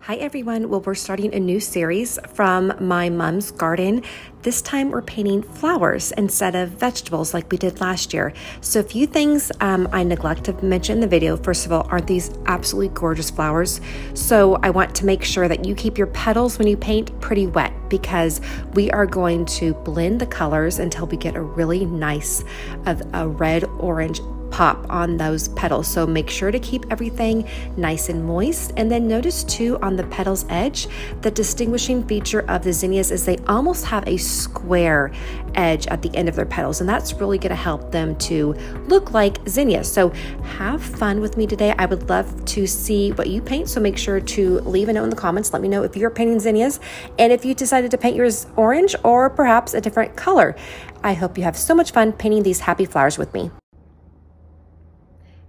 Hi everyone. Well, we're starting a new series from my mom's garden. This time we're painting flowers instead of vegetables like we did last year. So a few things I neglect to mention in the video. First of all, aren't these absolutely gorgeous flowers? So I want to make sure that you keep your petals when you paint pretty wet because we are going to blend the colors until we get a really nice a red-orange pop on those petals. So make sure to keep everything nice and moist. And then notice too on the petals edge, the distinguishing feature of the zinnias is they almost have a square edge at the end of their petals. And that's really going to help them to look like zinnias. So have fun with me today. I would love to see what you paint. So make sure to leave a note in the comments. Let me know if you're painting zinnias and if you decided to paint yours orange or perhaps a different color. I hope you have so much fun painting these happy flowers with me.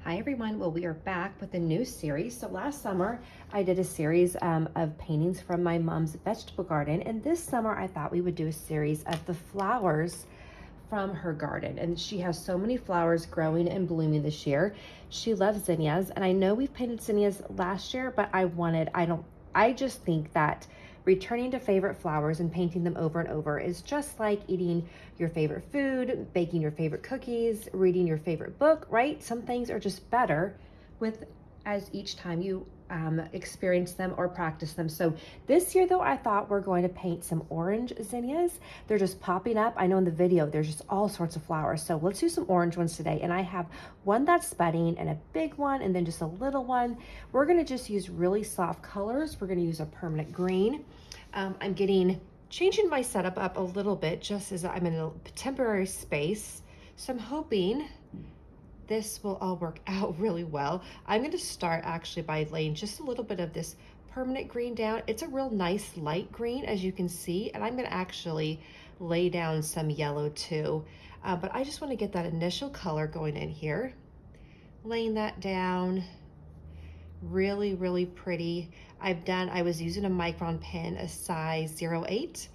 Hi everyone. Well, we are back with a new series. So last summer I did a series of paintings from my mom's vegetable garden, and this summer I thought we would do a series of the flowers from her garden. And she has so many flowers growing and blooming this year. She loves zinnias, and I know we've painted zinnias last year, but I just think that returning to favorite flowers and painting them over and over is just like eating your favorite food, baking your favorite cookies, reading your favorite book, right? Some things are just better with as each time you experience them or practice them. So this year though, I thought we're going to paint some orange zinnias. They're just popping up. I know in the video, there's just all sorts of flowers. So let's do some orange ones today. And I have one that's budding and a big one, and then just a little one. We're gonna just use really soft colors. We're gonna use a permanent green. I'm changing my setup up a little bit just as I'm in a temporary space. So I'm hoping this will all work out really well. I'm going to start actually by laying just a little bit of this permanent green down. It's a real nice light green, as you can see, and I'm going to actually lay down some yellow too. But I just want to get that initial color going in here. Laying that down. Really, really pretty. I was using a micron pen, a size 08,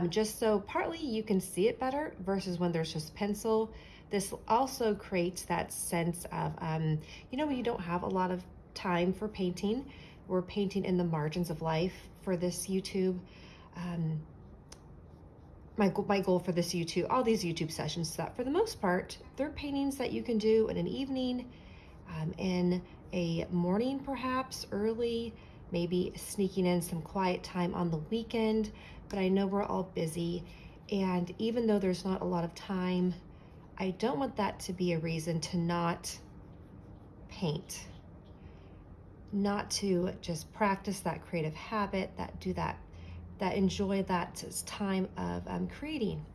just so partly you can see it better versus when there's just pencil. This also creates that sense of, when you don't have a lot of time for painting, we're painting in the margins of life for this YouTube. My goal for this YouTube, all these YouTube sessions, is that for the most part, they're paintings that you can do in an evening, in a morning perhaps, early, maybe sneaking in some quiet time on the weekend. But I know we're all busy, and even though there's not a lot of time, I don't want that to be a reason to not paint, not to just practice that creative habit, that enjoy that time of creating.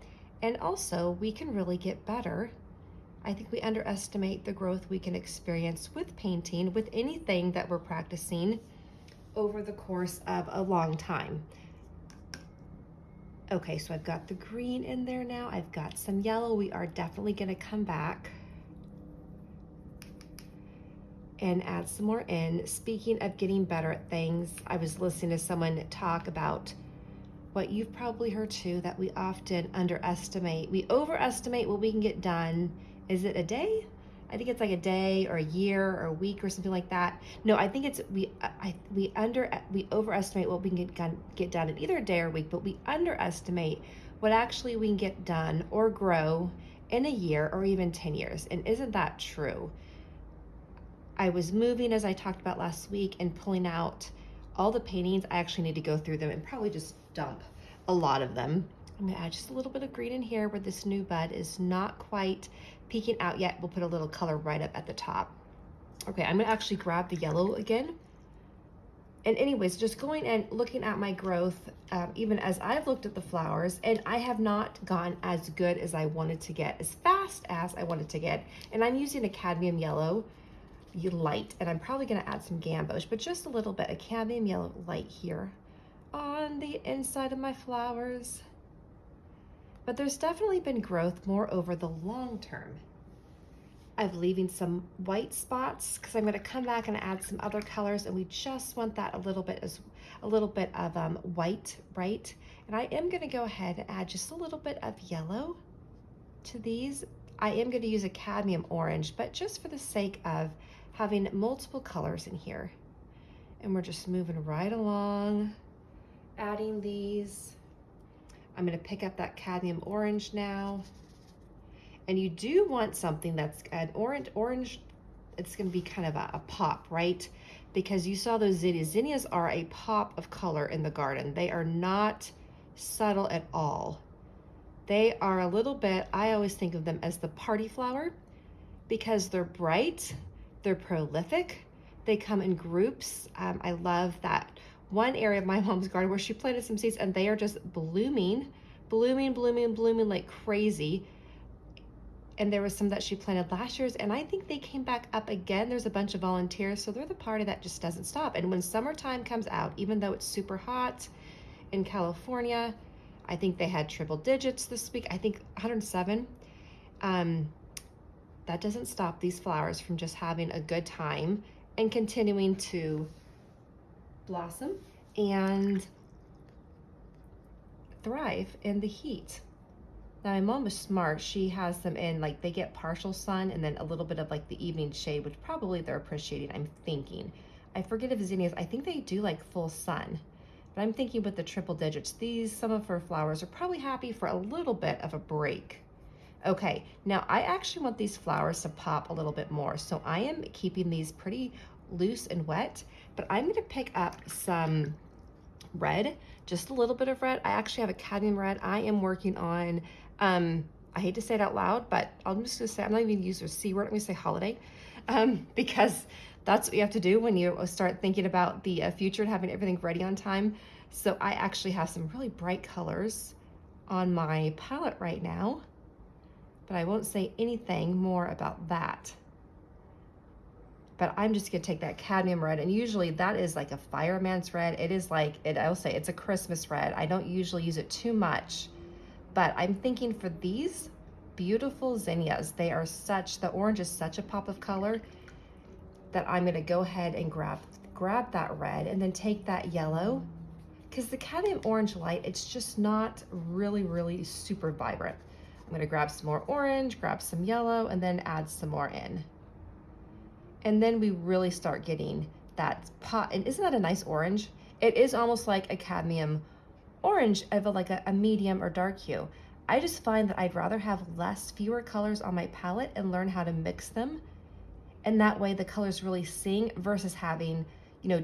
And also we can really get better. I think we underestimate the growth we can experience with painting, with anything that we're practicing over the course of a long time. Okay, so I've got the green in there now. I've got some yellow. We are definitely gonna come back and add some more in. Speaking of getting better at things, I was listening to someone talk about what you've probably heard too, that we often underestimate. We overestimate what we can get done. Is it a day? I think it's like a day or a year or a week or something like that. No, I think it's we overestimate what we can get done in either a day or a week, but we underestimate what actually we can get done or grow in a year or even 10 years. And isn't that true? I was moving, as I talked about last week, and pulling out all the paintings. I actually need to go through them and probably just dump a lot of them. I'm gonna add just a little bit of green in here where this new bud is not quite peeking out yet. We'll put a little color right up at the top. Okay, I'm gonna actually grab the yellow again. And anyways, just going and looking at my growth, even as I've looked at the flowers, and I have not gone as good as I wanted to get, as fast as I wanted to get. And I'm using a cadmium yellow light, and I'm probably gonna add some gamboge, but just a little bit, a cadmium yellow light here on the inside of my flowers. But there's definitely been growth more over the long term. I'm leaving some white spots because I'm going to come back and add some other colors, and we just want that a little bit of white, right? And I am going to go ahead and add just a little bit of yellow to these. I am going to use a cadmium orange, but just for the sake of having multiple colors in here. And we're just moving right along, adding these. I'm gonna pick up that cadmium orange now. And you do want something that's an orange, it's gonna be kind of a pop, right? Because you saw those zinnias. Zinnias are a pop of color in the garden. They are not subtle at all. They are a little bit, I always think of them as the party flower because they're bright, they're prolific, they come in groups. I love that one area of my mom's garden where she planted some seeds and they are just blooming like crazy. And there was some that she planted last year's, and I think they came back up again. There's a bunch of volunteers, so they're the party that just doesn't stop. And when summertime comes out, even though it's super hot in California, I think they had triple digits this week, I think 107. That doesn't stop these flowers from just having a good time and continuing to blossom and thrive in the heat. Now my mom was smart. She has them in, like, they get partial sun and then a little bit of like the evening shade, which probably they're appreciating, I'm thinking. I forget if zinnias, I think they do like full sun, but I'm thinking with the triple digits, some of her flowers are probably happy for a little bit of a break. Okay, now I actually want these flowers to pop a little bit more. So I am keeping these pretty loose and wet, but I'm gonna pick up some red, just a little bit of red. I actually have a cadmium red. I am working on, I hate to say it out loud, but I'm just gonna say, I'm not even gonna use a C word, I'm gonna say holiday, because that's what you have to do when you start thinking about the future and having everything ready on time. So I actually have some really bright colors on my palette right now, but I won't say anything more about that. But I'm just gonna take that cadmium red, and usually that is like a fireman's red. It is like, I'll say it's a Christmas red. I don't usually use it too much, but I'm thinking for these beautiful zinnias, the orange is such a pop of color that I'm gonna go ahead and grab that red and then take that yellow, because the cadmium orange light, it's just not really super vibrant. I'm gonna grab some more orange, grab some yellow, and then add some more in. And then we really start getting that pop. And isn't that a nice orange? It is almost like a cadmium orange of like a medium or dark hue. I just find that I'd rather have fewer colors on my palette and learn how to mix them. And that way the colors really sing versus having,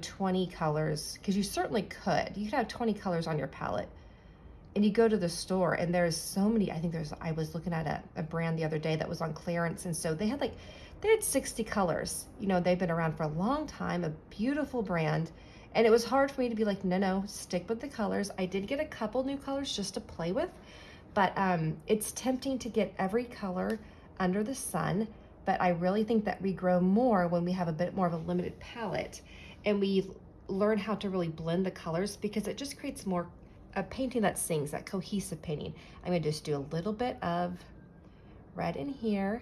20 colors, because you certainly could. You could have 20 colors on your palette. And you go to the store and there's so many, I was looking at a brand the other day that was on clearance. And so they had 60 colors. They've been around for a long time, a beautiful brand. And it was hard for me to be like, no, stick with the colors. I did get a couple new colors just to play with, but it's tempting to get every color under the sun. But I really think that we grow more when we have a bit more of a limited palette and we learn how to really blend the colors, because it just creates more a painting that sings, that cohesive painting. I'm gonna just do a little bit of red in here.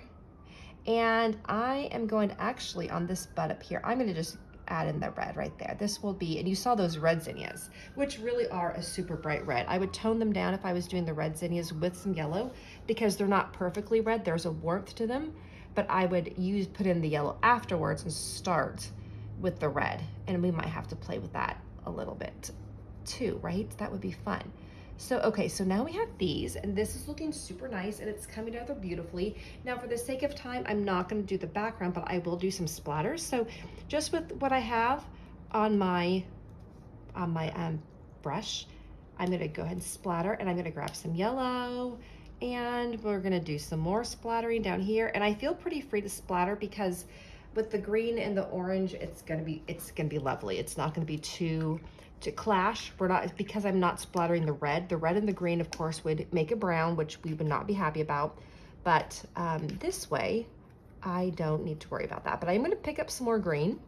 And I am going to actually, on this bud up here, I'm gonna just add in the red right there. This will be, and you saw those red zinnias, which really are a super bright red. I would tone them down if I was doing the red zinnias with some yellow, because they're not perfectly red. There's a warmth to them, but I would put in the yellow afterwards and start with the red. And we might have to play with that a little bit too, right? That would be fun. So, okay, so now we have these, and this is looking super nice, and it's coming together beautifully. Now, for the sake of time, I'm not gonna do the background, but I will do some splatters. So just with what I have on my brush, I'm gonna go ahead and splatter, and I'm gonna grab some yellow, and we're gonna do some more splattering down here. And I feel pretty free to splatter because with the green and the orange, it's gonna be lovely. It's not gonna be to clash. Because I'm not splattering the red. The red and the green, of course, would make a brown, which we would not be happy about. But this way, I don't need to worry about that. But I'm gonna pick up some more green.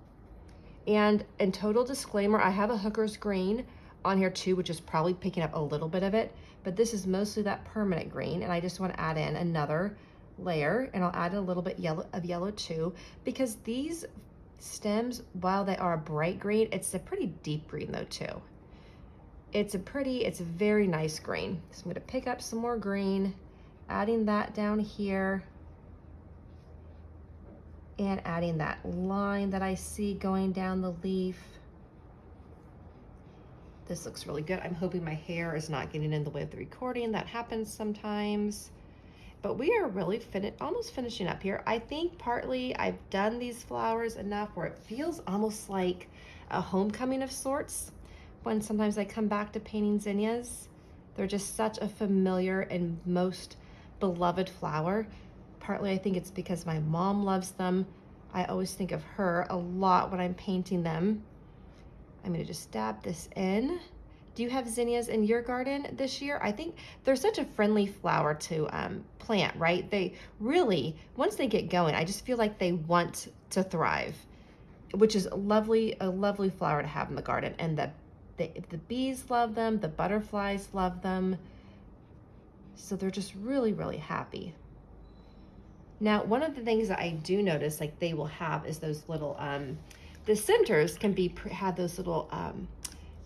And in total disclaimer, I have a hooker's green on here too, which is probably picking up a little bit of it. But this is mostly that permanent green. And I just wanna add in another layer, and I'll add a little bit of yellow too, because these stems, while they are a bright green, it's a pretty deep green though too. It's a very nice green. So I'm gonna pick up some more green, adding that down here, and adding that line that I see going down the leaf. This looks really good. I'm hoping my hair is not getting in the way of the recording. That happens sometimes. But we are really almost finishing up here. I think partly I've done these flowers enough where it feels almost like a homecoming of sorts. When sometimes I come back to painting zinnias, they're just such a familiar and most beloved flower. Partly I think it's because my mom loves them. I always think of her a lot when I'm painting them. I'm gonna just dab this in. Do you have zinnias in your garden this year? I think they're such a friendly flower to plant, right? They really, once they get going, I just feel like they want to thrive, which is a lovely flower to have in the garden. And the bees love them, the butterflies love them. So they're just really, really happy. Now, one of the things that I do notice, like they will have, is those little, the centers can have those little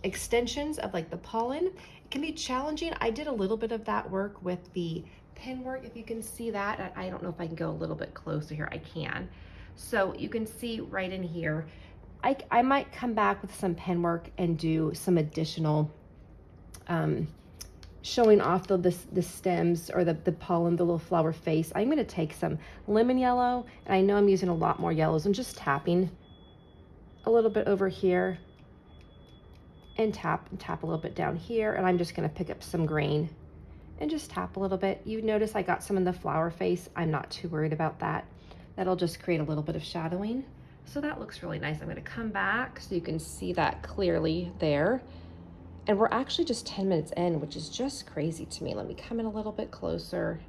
extensions of like the pollen. It can be challenging. I did a little bit of that work with the pen work, if you can see that. I don't know if I can go a little bit closer here. I can. So you can see right in here, I might come back with some pen work and do some additional showing off the stems or the pollen, the little flower face. I'm going to take some lemon yellow, and I know I'm using a lot more yellows, and just tapping a little bit over here and tap a little bit down here. And I'm just going to pick up some green and just tap a little bit. You notice I got some in the flower face. I'm not too worried about that. That'll just create a little bit of shadowing. So that looks really nice. I'm going to come back so you can see that clearly there. And we're actually just 10 minutes in, which is just crazy to me. Let me come in a little bit closer.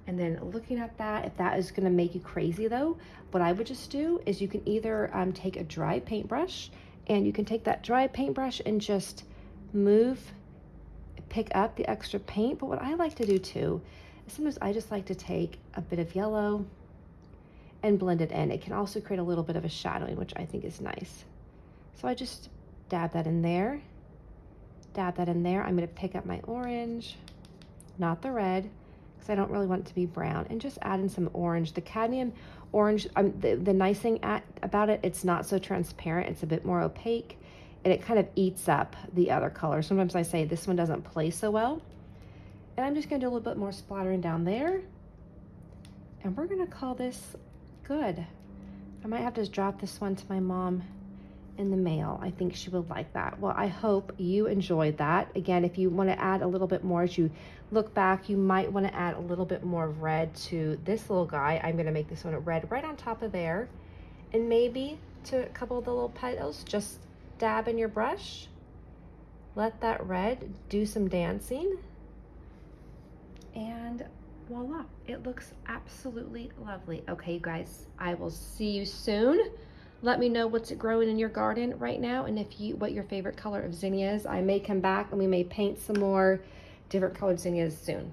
And then looking at that, if that is gonna make you crazy though, what I would just do is you can either take a dry paintbrush, and you can take that dry paintbrush and just pick up the extra paint. But what I like to do too, is sometimes I just like to take a bit of yellow and blend it in. It can also create a little bit of a shadowing, which I think is nice. So I just dab that in there, dab that in there. I'm gonna pick up my orange, not the red, because I don't really want it to be brown, and just add in some orange. The cadmium orange, the nice thing about it, it's not so transparent, it's a bit more opaque, and it kind of eats up the other color. Sometimes I say this one doesn't play so well. And I'm just gonna do a little bit more splattering down there, and we're gonna call this good. I might have to drop this one to my mom in the mail. I think she would like that. Well, I hope you enjoyed that. Again, if you want to add a little bit more as you look back, you might want to add a little bit more red to this little guy. I'm going to make this one red right on top of there, and maybe to a couple of the little petals, just dab in your brush, let that red do some dancing, and voila, it looks absolutely lovely. Okay, you guys, I will see you soon. Let me know what's growing in your garden right now, and what your favorite color of zinnia is. I may come back and we may paint some more different colored zinnias soon.